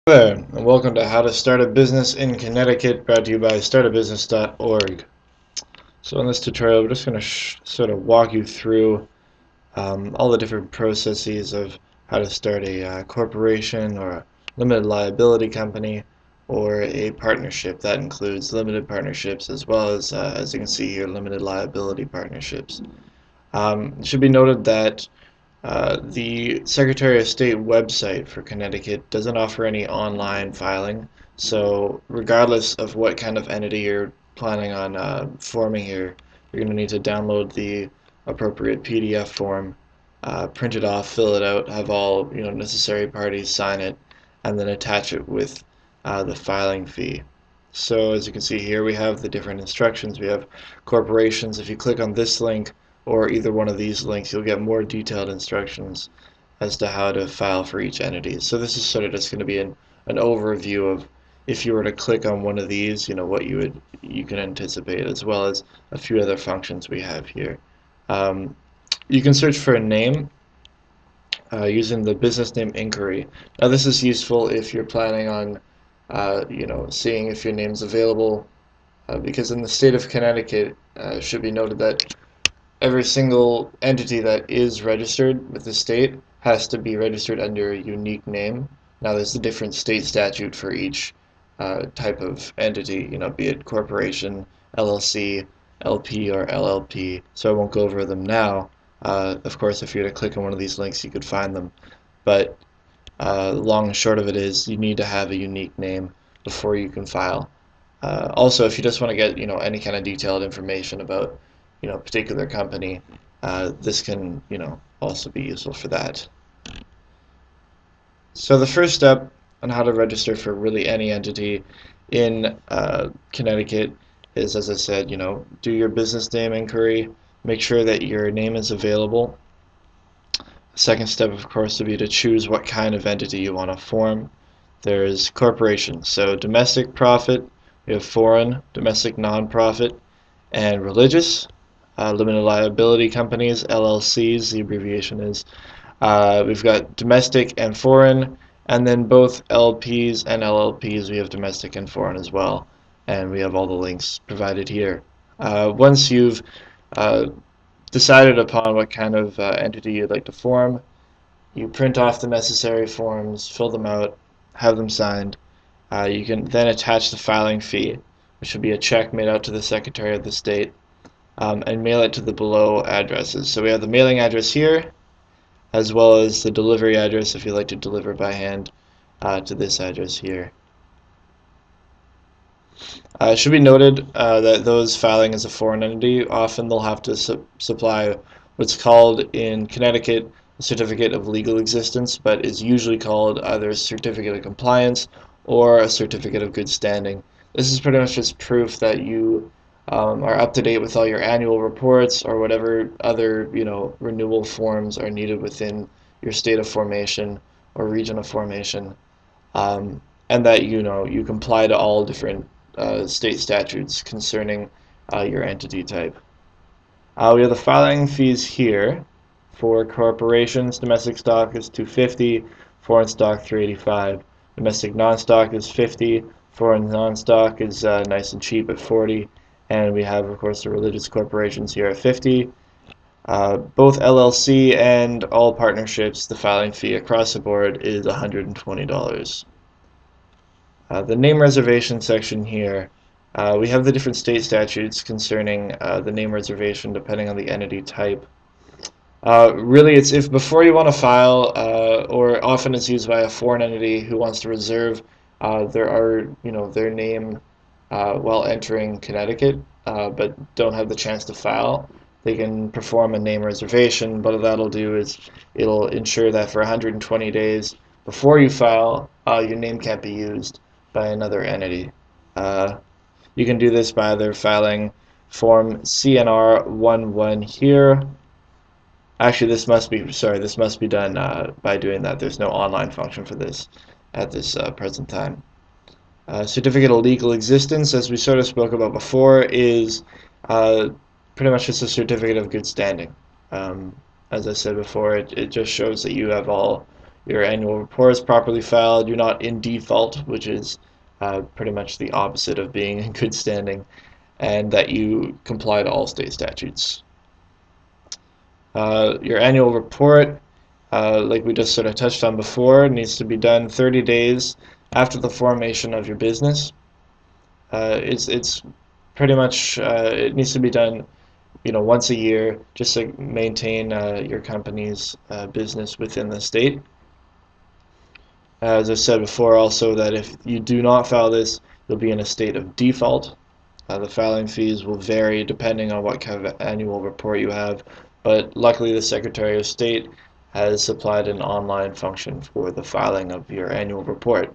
There, and welcome to How to Start a Business in Connecticut, brought to you by startabusiness.org. So in this tutorial, we're just going to sort of walk you through all the different processes of how to start a corporation or a limited liability company or a partnership. That includes limited partnerships as well as you can see here, limited liability partnerships. It should be noted that the Secretary of State website for Connecticut doesn't offer any online filing, so regardless of what kind of entity you're planning on forming here, you're going to need to download the appropriate PDF form, print it off, fill it out, have all necessary parties sign it, and then attach it with the filing fee. So as you can see here, we have the different instructions. We have corporations. If you click on this link, or either one of these links, you'll get more detailed instructions as to how to file for each entity. So this is sort of just going to be an overview of if you were to click on one of these, what you can anticipate, as well as a few other functions we have here. You can search for a name using the business name inquiry. Now this is useful if you're planning on seeing if your name's available, because in the state of Connecticut, it should be noted that every single entity that is registered with the state has to be registered under a unique name. Now there's a different state statute for each type of entity, be it corporation, LLC, LP, or LLP, so I won't go over them now. Of course, if you were to click on one of these links, you could find them, but long and short of it is you need to have a unique name before you can file. Also, if you just want to get any kind of detailed information about particular company, this can also be useful for that. So the first step on how to register for really any entity in Connecticut is, as I said, do your business name inquiry, make sure that your name is available. The second step, of course, would be to choose what kind of entity you want to form. There's corporations, so domestic profit, we have foreign, domestic nonprofit, and religious. Limited liability companies, LLCs, the abbreviation is. We've got domestic and foreign, and then both LPs and LLPs, we have domestic and foreign as well, and we have all the links provided here. Once you've decided upon what kind of entity you'd like to form, you print off the necessary forms, fill them out, have them signed. You can then attach the filing fee, which would be a check made out to the Secretary of the State, and mail it to the below addresses. So we have the mailing address here, as well as the delivery address if you'd like to deliver by hand to this address here. It should be noted that those filing as a foreign entity, often they'll have to supply what's called in Connecticut a certificate of legal existence, but is usually called either a certificate of compliance or a certificate of good standing. This is pretty much just proof that you are up to date with all your annual reports or whatever other renewal forms are needed within your state of formation or region of formation, and that you comply to all different state statutes concerning your entity type. We have the filing fees here. For corporations, domestic stock is $250, foreign stock $385, domestic non-stock is $50, foreign non-stock is nice and cheap at $40. And we have, of course, the religious corporations here at $50. Both LLC and all partnerships, the filing fee across the board is $120. The name reservation section here, we have the different state statutes concerning the name reservation depending on the entity type. Really, it's if before you want to file, or often it's used by a foreign entity who wants to reserve their name while entering Connecticut, but don't have the chance to file. They can perform a name reservation. What that'll do is it'll ensure that for 120 days before you file, your name can't be used by another entity. You can do this by either filing Form CNR 11 here. Actually, this must be done by doing that. There's no online function for this at this present time. Certificate of legal existence, as we sort of spoke about before, is pretty much just a certificate of good standing. As I said before, it just shows that you have all your annual report is properly filed, you're not in default, which is pretty much the opposite of being in good standing, and that you comply to all state statutes. Your annual report, like we just sort of touched on before, needs to be done 30 days after the formation of your business. It's pretty much it needs to be done, once a year, just to maintain your company's business within the state. As I said before, also that if you do not file this, you'll be in a state of default. The filing fees will vary depending on what kind of annual report you have, but luckily the Secretary of State has supplied an online function for the filing of your annual report.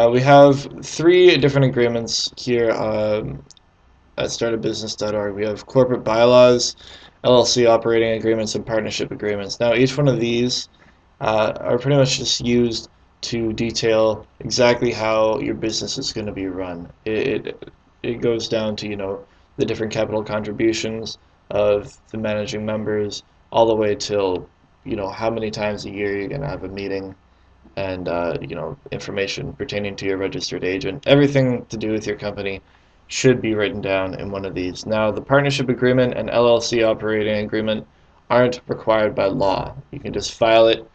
We have 3 different agreements here at startupbusiness.org. We have corporate bylaws, LLC operating agreements, and partnership agreements. Now, each one of these are pretty much just used to detail exactly how your business is going to be run. It goes down to the different capital contributions of the managing members, all the way till how many times a year you're going to have a meeting, and information pertaining to your registered agent. Everything to do with your company should be written down in one of these. Now, the partnership agreement and LLC operating agreement aren't required by law. You can just file it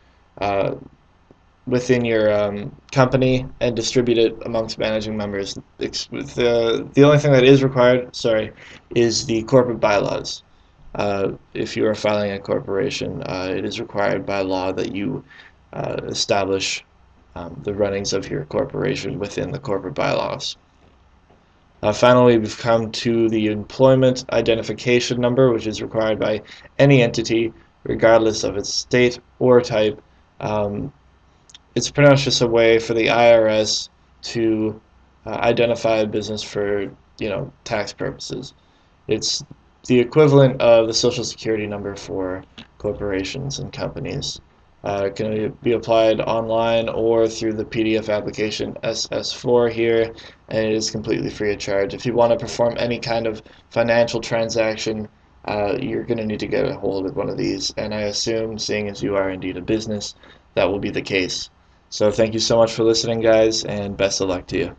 within your company and distribute it amongst managing members. The only thing that is required, is the corporate bylaws. If you are filing a corporation, it is required by law that you establish the runnings of your corporation within the corporate bylaws. Finally, we've come to the employment identification number, which is required by any entity, regardless of its state or type. It's pretty much just a way for the IRS to identify a business for tax purposes. It's the equivalent of the Social Security number for corporations and companies. It can be applied online or through the PDF application SS4 here, and it is completely free of charge. If you want to perform any kind of financial transaction, you're going to need to get a hold of one of these, and I assume, seeing as you are indeed a business, that will be the case. So thank you so much for listening, guys, and best of luck to you.